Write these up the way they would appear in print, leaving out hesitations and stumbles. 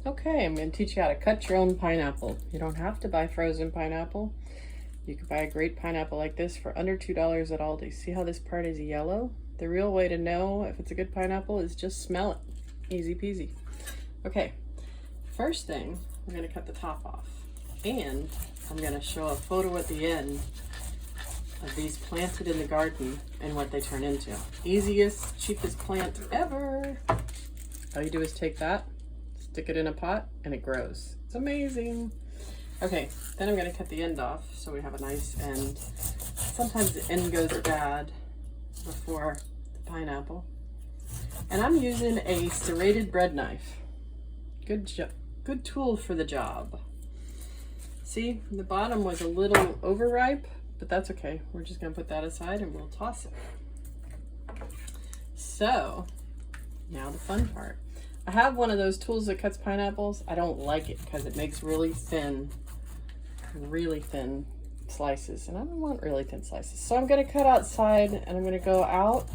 Okay, I'm going to teach you how to cut your own pineapple. You don't have to buy frozen pineapple. You can buy a great pineapple like this for under $2 at Aldi. See how this part is yellow? The real way to know if it's a good pineapple is just smell it. Easy peasy. Okay, first thing, I'm going to cut the top off. And I'm going to show a photo at the end of these planted in the garden and what they turn into. Easiest, cheapest plant ever. All you do is take that, stick it in a pot, and it grows. It's amazing. Okay, then I'm going to cut the end off so we have a nice end. Sometimes the end goes bad before the pineapple. And I'm using a serrated bread knife. Good tool for the job. See, the bottom was a little overripe, but that's okay. We're just going to put that aside and we'll toss it. So, now the fun part. I have one of those tools that cuts pineapples. I don't like it because it makes really thin slices, and I don't want really thin slices. So I'm going to cut outside, and I'm going to go out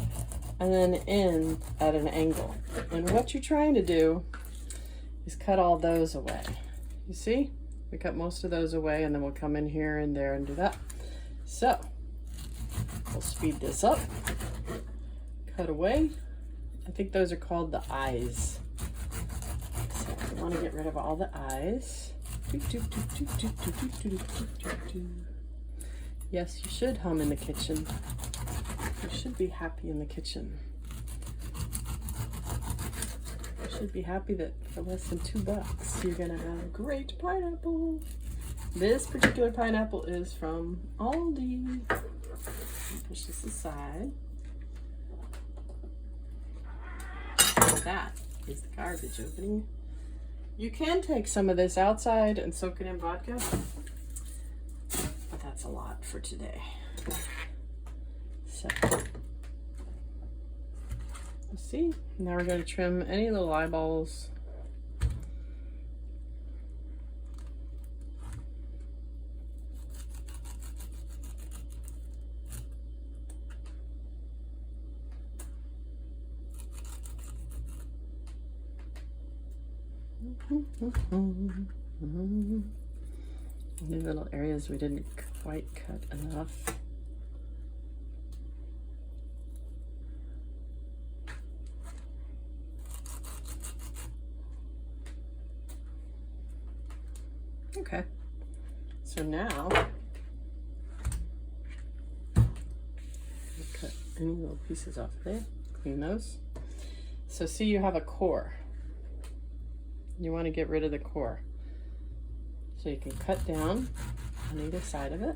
and then in at an angle. And what you're trying to do is cut all those away. You see? We cut most of those away, and then we'll come in here and there and do that. So we'll speed this up. Cut away. I think those are called the eyes. So we want to get rid of all the eyes. Yes, you should hum in the kitchen. You should be happy in the kitchen. You should be happy that for less than $2, you're gonna have a great pineapple. This particular pineapple is from Aldi. Push this aside. That is the garbage opening. You can take some of this outside and soak it in vodka, but that's a lot for today. So, you see, now we're going to trim any little eyeballs. Any little areas we didn't quite cut enough. Okay, so now we'll cut any little pieces off there, clean those. So see, you have a core. You want to get rid of the core. So you can cut down on either side of it.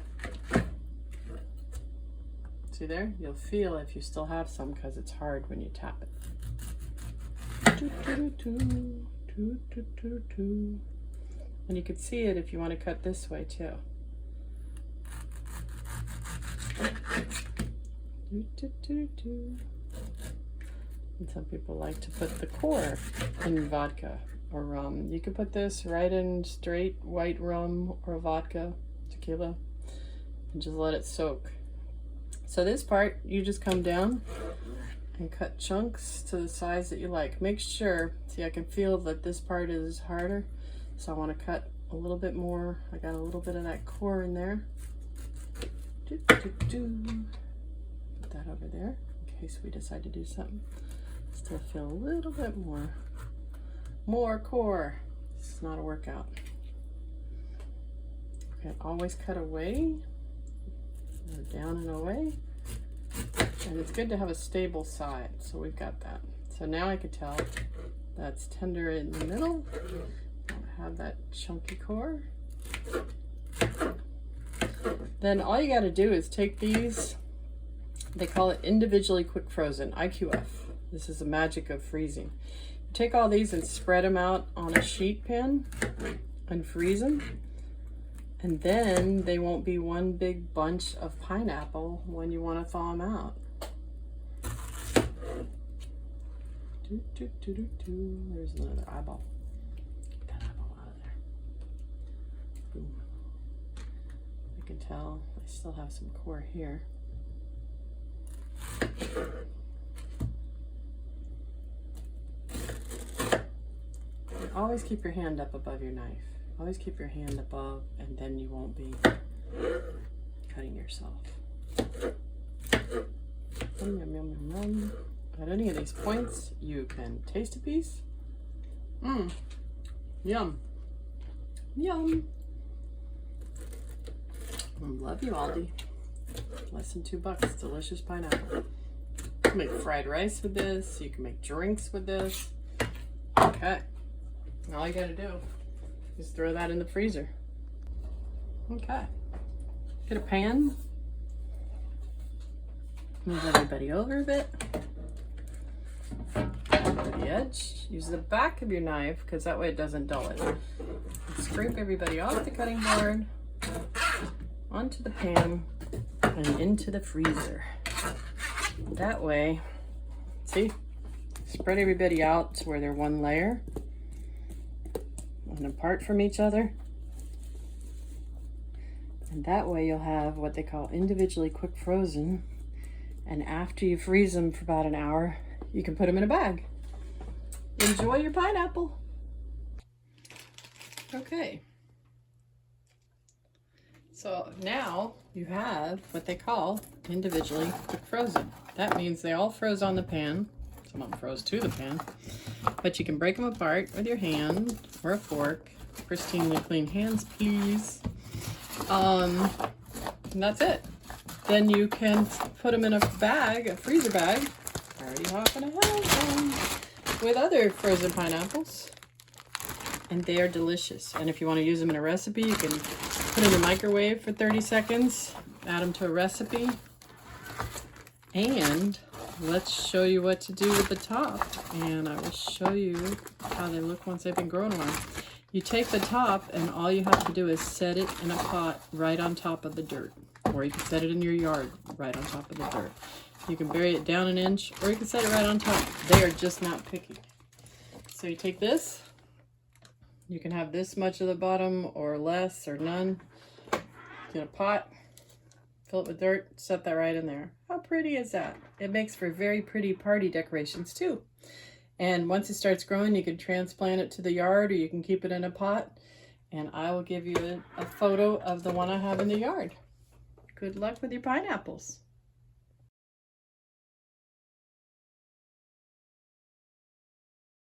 See there? You'll feel if you still have some because it's hard when you tap it. And you can see it if you want to cut this way too. And some people like to put the core in vodka or rum. You could put this right in straight white rum or vodka, tequila, and just let it soak. So this part, you just come down and cut chunks to the size that you like. Make sure, see, I can feel that this part is harder, so I want to cut a little bit more. I got a little bit of that core in there. Put that over there in case we decide to do something. Still feel a little bit more core. This is not a workout. Okay, always cut away, or down and away. And it's good to have a stable side, so we've got that. So now I can tell that's tender in the middle. I have that chunky core. Then all you got to do is take these, they call it individually quick frozen, IQF. This is the magic of freezing. You take all these and spread them out on a sheet pan and freeze them. And then they won't be one big bunch of pineapple when you want to thaw them out. There's another eyeball. Get that eyeball out of there. Boom. I can tell I still have some core here. always keep your hand up above your knife. Always keep your hand above, and then you won't be cutting yourself. Yum, yum, yum, yum, yum. At any of these points, you can taste a piece. Mmm. Yum. Yum. Love you, Aldi. Less than $2. Delicious pineapple. You can make fried rice with this. You can make drinks with this. Okay. All you gotta do is throw that in the freezer. Okay. Get a pan. Move everybody over a bit. Over the edge. Use the back of your knife because that way it doesn't dull it. Scrape everybody off the cutting board, onto the pan, and into the freezer. That way, see, spread everybody out to where they're one layer and apart from each other. And that way you'll have what they call individually quick frozen. And after you freeze them for about an hour, you can put them in a bag. Enjoy your pineapple. Okay. So now you have what they call individually quick frozen. That means they all froze on the pan. Some of them froze to the pan. But you can break them apart with your hand or a fork. Pristinely clean hands, please. And that's it. Then you can put them in a bag, a freezer bag. I already happen to have them with other frozen pineapples. And they are delicious. And if you want to use them in a recipe, you can put in the microwave for 30 seconds, add them to a recipe. And let's show you what to do with the top. And I will show you how they look once they've been grown a while. You take the top and all you have to do is set it in a pot right on top of the dirt. Or you can set it in your yard right on top of the dirt. You can bury it down an inch or you can set it right on top. They are just not picky. So you take this. You can have this much of the bottom or less or none. Get a pot, fill it with dirt, set that right in there. How pretty is that? It makes for very pretty party decorations too. And once it starts growing, you can transplant it to the yard or you can keep it in a pot. And I will give you a photo of the one I have in the yard. Good luck with your pineapples.